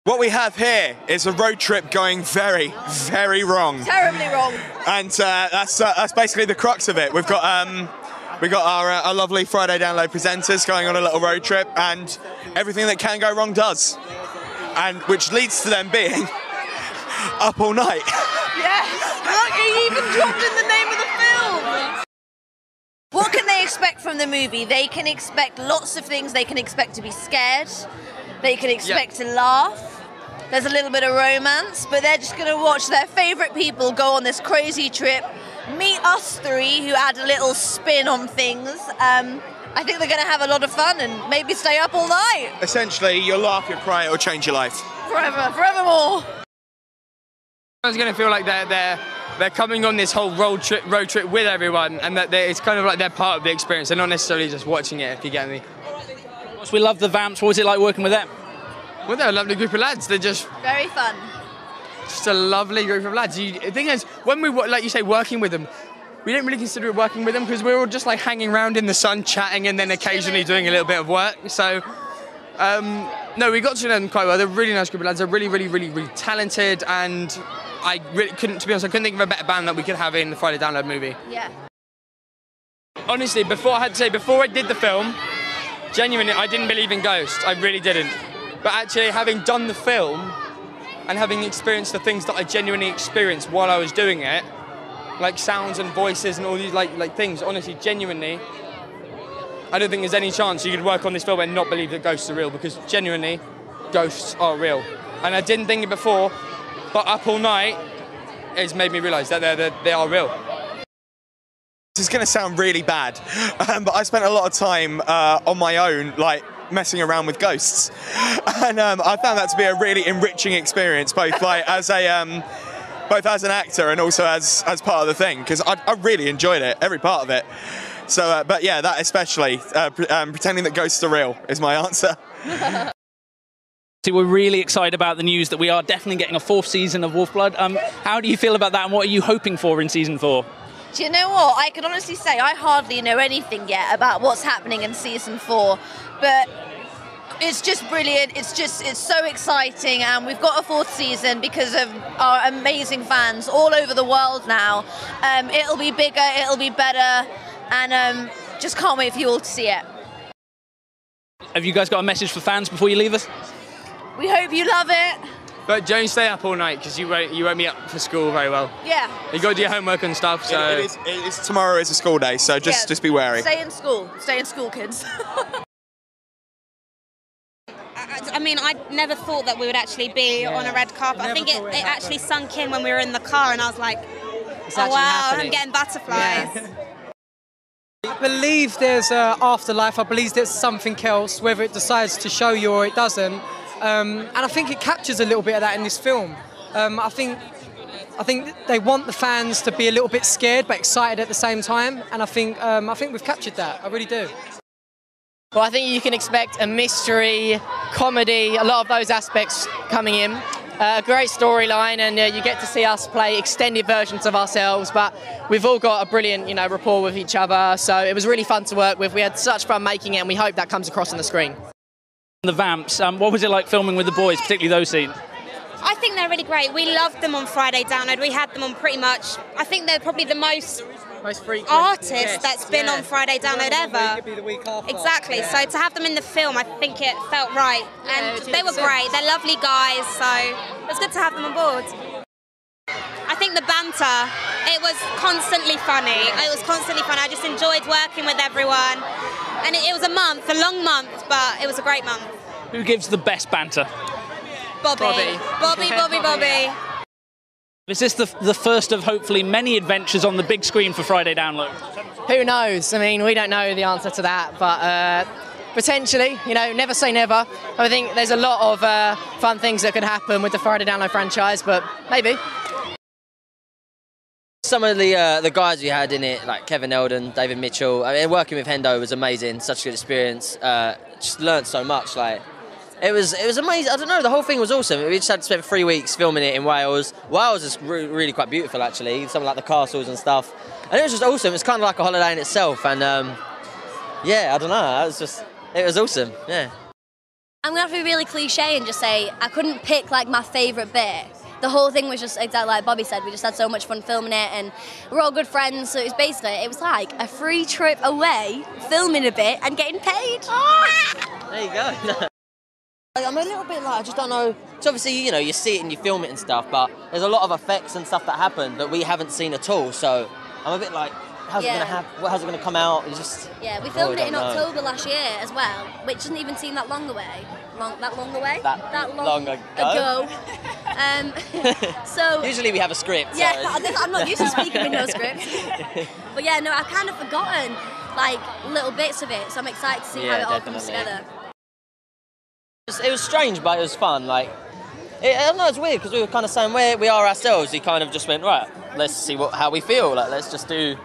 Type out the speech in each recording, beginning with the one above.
What we have here is a road trip going very, very wrong. Terribly wrong. And that's basically the crux of it. We've got our lovely Friday Download presenters going on a little road trip, and everything that can go wrong does, and which leads to them being up all night. Yes. Look, he even dropped in the name of the film. What can they expect from the movie? They can expect lots of things. They can expect to be scared. They can expect to laugh. There's a little bit of romance, but they're just going to watch their favourite people go on this crazy trip, meet us three who add a little spin on things. I think they're going to have a lot of fun and maybe stay up all night. Essentially, you'll laugh, you'll cry, it'll change your life. Forevermore. I was going to feel like they're coming on this whole road trip with everyone, and that it's kind of like they're part of the experience. They're not necessarily just watching it, if you get me. We love the Vamps. What was it like working with them? Well, they're a lovely group of lads. They're just very fun. Just a lovely group of lads. The thing is, when we, like you say, working with them, we didn't really consider it working with them because we were all just like hanging around in the sun, chatting, and then occasionally doing a little bit of work. So, no, we got to know them quite well. They're a really nice group of lads. They're really, really, really, really talented, and I really couldn't, to be honest, I couldn't think of a better band that we could have in the Friday Download movie. Yeah. Honestly, before I did the film, genuinely, I didn't believe in ghosts. I really didn't. But actually, having done the film and having experienced the things that I genuinely experienced while I was doing it, like sounds and voices and all these like things, honestly, genuinely, I don't think there's any chance you could work on this film and not believe that ghosts are real, because genuinely, ghosts are real. And I didn't think it before, but Up All Night has made me realise that they are real. This is going to sound really bad, but I spent a lot of time on my own, like, messing around with ghosts, and I found that to be a really enriching experience, both like as an actor and also as part of the thing, because I really enjoyed it, every part of it. So, but yeah, that especially pretending that ghosts are real is my answer. We're really excited about the news that we are definitely getting a 4th season of Wolfblood. How do you feel about that, and what are you hoping for in season 4? Do you know what? I can honestly say I hardly know anything yet about what's happening in season 4, but it's just brilliant. It's so exciting, and we've got a 4th season because of our amazing fans all over the world now. It'll be bigger, it'll be better, and just can't wait for you all to see it. Have you guys got a message for fans before you leave us? We hope you love it. But don't stay up all night, because you won't be up for school very well. Yeah. You got to do your homework and stuff. So tomorrow is a school day, so just be wary. Stay in school. Stay in school, kids. I mean, I never thought that we would actually be on a red carpet. I think it actually sunk in when we were in the car, and I was like, oh wow, I'm getting butterflies. Yeah. I believe there's afterlife. I believe there's something else, whether it decides to show you or it doesn't. And I think it captures a little bit of that in this film. I think they want the fans to be a little bit scared but excited at the same time, and I think we've captured that. I really do. Well, I think you can expect a mystery, comedy, a lot of those aspects coming in. A great storyline, and you get to see us play extended versions of ourselves, but we've all got a brilliant, rapport with each other, so it was really fun to work with. We had such fun making it, and we hope that comes across on the screen. The Vamps, what was it like filming with the boys, particularly those scenes? I think they're really great. We loved them on Friday Download. We had them on pretty much, I think they're probably the most frequent artist that's been on Friday Download ever. It'd be the week after. Exactly. So to have them in the film, I think it felt right. And they were great. They're lovely guys, so it was good to have them on board. I think the banter, it was constantly funny. It was constantly fun. I just enjoyed working with everyone. And it was a long month, but it was a great month. Who gives the best banter? Bobby. Is this the first of hopefully many adventures on the big screen for Friday Download? Who knows? I mean, we don't know the answer to that, but potentially, never say never. I think there's a lot of fun things that could happen with the Friday Download franchise, but maybe. Some of the guys we had in it, like Kevin Eldon, David Mitchell, I mean, working with Hendo was amazing, such a good experience. Just learnt so much, it was amazing. I don't know, the whole thing was awesome. We just had to spend 3 weeks filming it in Wales. Wales is really quite beautiful, actually, some like the castles and stuff. And it was just awesome. It's kind of like a holiday in itself. And yeah, I don't know, it was awesome, yeah. I'm gonna have to be really cliche and just say I couldn't pick like my favourite bit. The whole thing was just exactly like Bobby said. We just had so much fun filming it, and we're all good friends. So it was like a free trip away, filming a bit and getting paid. There you go. I'm a little bit like, I just don't know. Because obviously, you know, you see it and you film it and stuff, but there's a lot of effects and stuff that happen that we haven't seen at all. So I'm a bit like, how's it gonna happen? How's it gonna come out? It's just we filmed it in October last year as well, which doesn't even seem that long away. That long ago. So usually we have a script. Yeah, so. I'm not used to speaking with no script. But yeah, no, I've kind of forgotten like little bits of it, so I'm excited to see how it all comes together. It was strange, but it was fun. Like, I don't know, it's weird because we were kind of saying where we are ourselves. We kind of just went, right, let's see how we feel. Like, let's just do.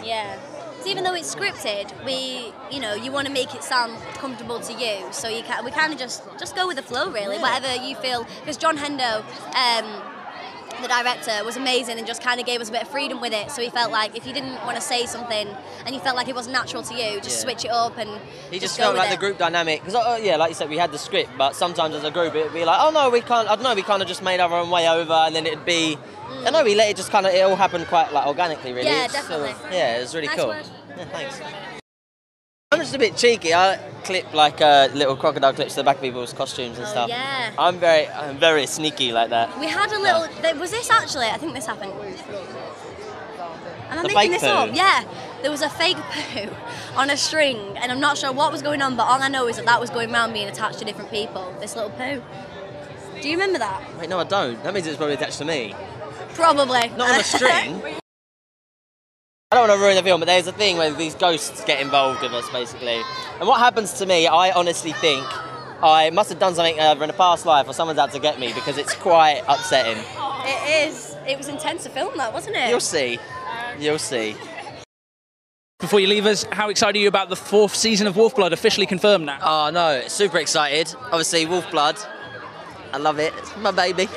Yeah. So even though it's scripted, you want to make it sound comfortable to you. So we kind of just go with the flow, really. Yeah. Whatever you feel. Because John Hendo, the director, was amazing and just kind of gave us a bit of freedom with it. So he felt like if you didn't want to say something and you felt like it wasn't natural to you, just switch it up and he just felt like the group dynamic. Because like you said, we had the script, but sometimes as a group it'd be like, oh no, we can't. I don't know, we kind of just made our own way over, and then it'd be. I don't know, we let it just kind of. It all happened quite like organically, really. Yeah, definitely. It was really nice cool. Word. Yeah, thanks. I'm just a bit cheeky. I clip like little crocodile clips to the back of people's costumes and stuff. Yeah. I'm very sneaky like that. We had a little. Was this actually? I think this happened. Am I making this up? Yeah. There was a fake poo on a string, and I'm not sure what was going on, but all I know is that was going around being attached to different people. This little poo. Do you remember that? Wait, no, I don't. That means it's probably attached to me. Probably. Not on a string. I don't want to ruin the film, but there's a thing where these ghosts get involved with us, basically. And what happens to me, I honestly think I must have done something either in a past life or someone's out to get me, because it's quite upsetting. It is. It was intense to film that, wasn't it? You'll see. You'll see. Before you leave us, how excited are you about the 4th season of Wolfblood, officially confirmed now? Oh, no, super excited. Obviously, Wolfblood. I love it. It's my baby.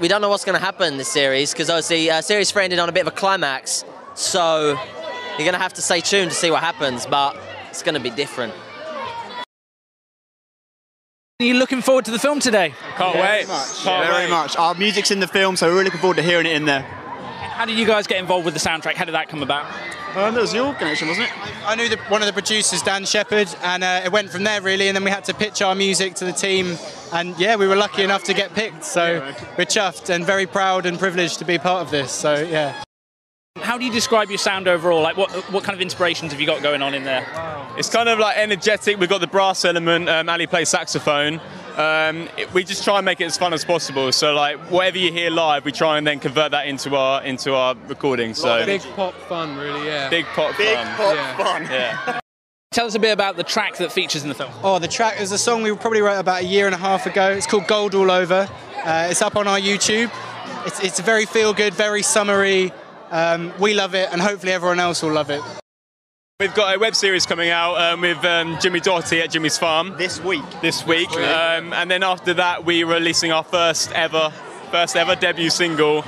We don't know what's going to happen in this series, because obviously series 3 ended on a bit of a climax, so you're going to have to stay tuned to see what happens, but it's going to be different. Are you looking forward to the film today? Can't wait. Very much. Our music's in the film, so we're really looking forward to hearing it in there. How did you guys get involved with the soundtrack? How did that come about? That was your connection, wasn't it? I knew one of the producers, Dan Shepherd, and it went from there really, and then we had to pitch our music to the team, and yeah, we were lucky enough to get picked, so we're chuffed and very proud and privileged to be part of this, so yeah. How do you describe your sound overall? Like what kind of inspirations have you got going on in there? It's kind of like energetic. We've got the brass element. Ali plays saxophone. We just try and make it as fun as possible. So like whatever you hear live, we try and then convert that into our recording. So big pop fun, really. Yeah. Big pop fun. Yeah. Tell us a bit about the track that features in the film. Oh, the track is a song we probably wrote about a year and a half ago. It's called Gold All Over. It's up on our YouTube. It's very feel-good, very summery. We love it, and hopefully everyone else will love it. We've got a web series coming out with Jimmy Doherty at Jimmy's Farm this week. And then after that, we're releasing our first ever debut single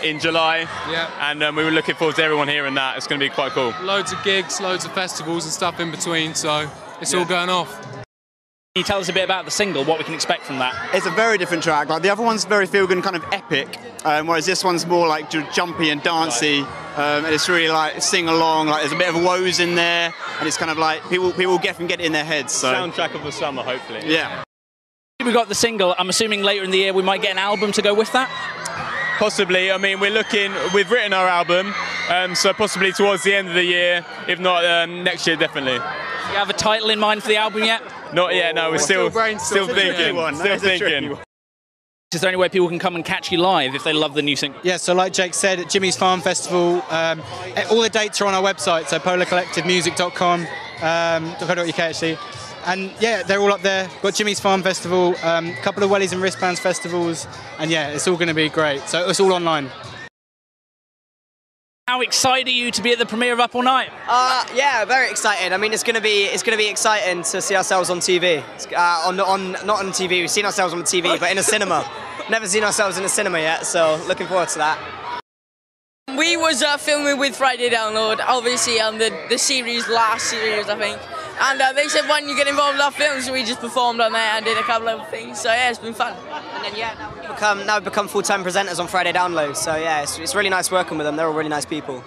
in July. Yeah. And we were looking forward to everyone hearing that. It's going to be quite cool. Loads of gigs, loads of festivals and stuff in between, so it's all going off. Can you tell us a bit about the single, what we can expect from that? It's a very different track. Like the other one's very feel-good and kind of epic, whereas this one's more like jumpy and dancey. And it's really like sing-along. Like there's a bit of woes in there, and it's kind of like people get it in their heads. So soundtrack of the summer, hopefully. Yeah. We got the single. I'm assuming later in the year we might get an album to go with that. Possibly. I mean, we've written our album, so possibly towards the end of the year, if not next year, definitely. Do you have a title in mind for the album yet? Not yet, no. We're still thinking. Is there any way people can come and catch you live if they love the new single? Yeah, so like Jake said, at Jimmy's Farm Festival, all the dates are on our website, so polarcollectivemusic.com, .co.uk actually. And yeah, they're all up there. Got Jimmy's Farm Festival, a couple of Wellies and Wristbands festivals, and yeah, it's all going to be great. So it's all online. How excited are you to be at the premiere of Up All Night? Yeah, very excited. I mean, it's gonna be exciting to see ourselves on TV. Not on TV. We've seen ourselves on TV, but in a cinema. Never seen ourselves in a cinema yet, so looking forward to that. We was filming with Friday Download, obviously on the last series, I think. And they said, "When you get involved in our films," so we just performed on there and did a couple of things. So yeah, it's been fun. And then now we've become full-time presenters on Friday Download. So yeah, it's really nice working with them. They're all really nice people.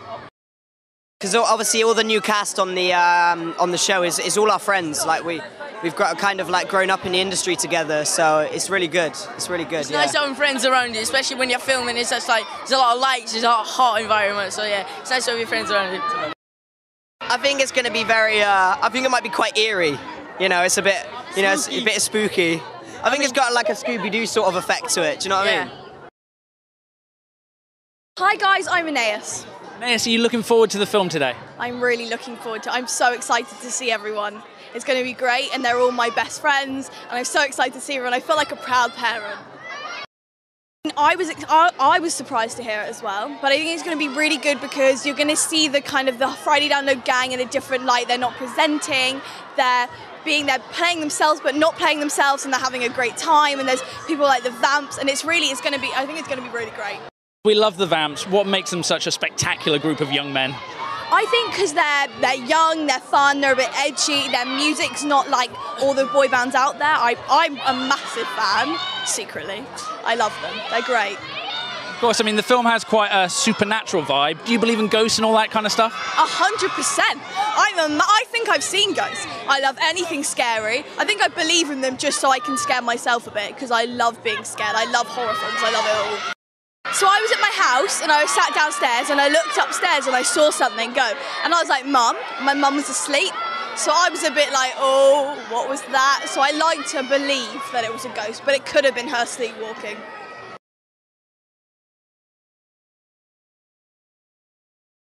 Because obviously all the new cast on the show is all our friends. Like we've got kind of like grown up in the industry together, so it's really good. It's really good. It's nice having friends around you, especially when you're filming. It's just like there's a lot of lights, there's a hot environment. So yeah, it's nice to have your friends around you. I think it's going to be very. I think it might be quite eerie. You know, it's a bit. You know, it's a bit spooky. I think it's got like a Scooby-Doo sort of effect to it. Do you know what I mean? Hi guys, I'm Aeneas. Aeneas, are you looking forward to the film today? I'm really looking forward to it. I'm so excited to see everyone. It's going to be great, and they're all my best friends, and I'm so excited to see everyone. I feel like a proud parent. I was surprised to hear it as well, but I think it's going to be really good because you're going to see the kind of the Friday Download gang in a different light. They're not presenting, they're playing themselves but not playing themselves, and they're having a great time, and there's people like the Vamps, and I think it's going to be really great. We love the Vamps. What makes them such a spectacular group of young men? I think because they're young, they're fun, they're a bit edgy, their music's not like all the boy bands out there. I'm a massive fan, secretly. I love them, they're great. Of course, I mean, the film has quite a supernatural vibe. Do you believe in ghosts and all that kind of stuff? 100%. I think I've seen ghosts. I love anything scary. I think I believe in them just so I can scare myself a bit, because I love being scared. I love horror films, I love it all. So I was at my house and I sat downstairs and I looked upstairs and I saw something go. And I was like, Mum, my mum was asleep. So I was a bit like, oh, what was that? So I like to believe that it was a ghost, but it could have been her sleepwalking.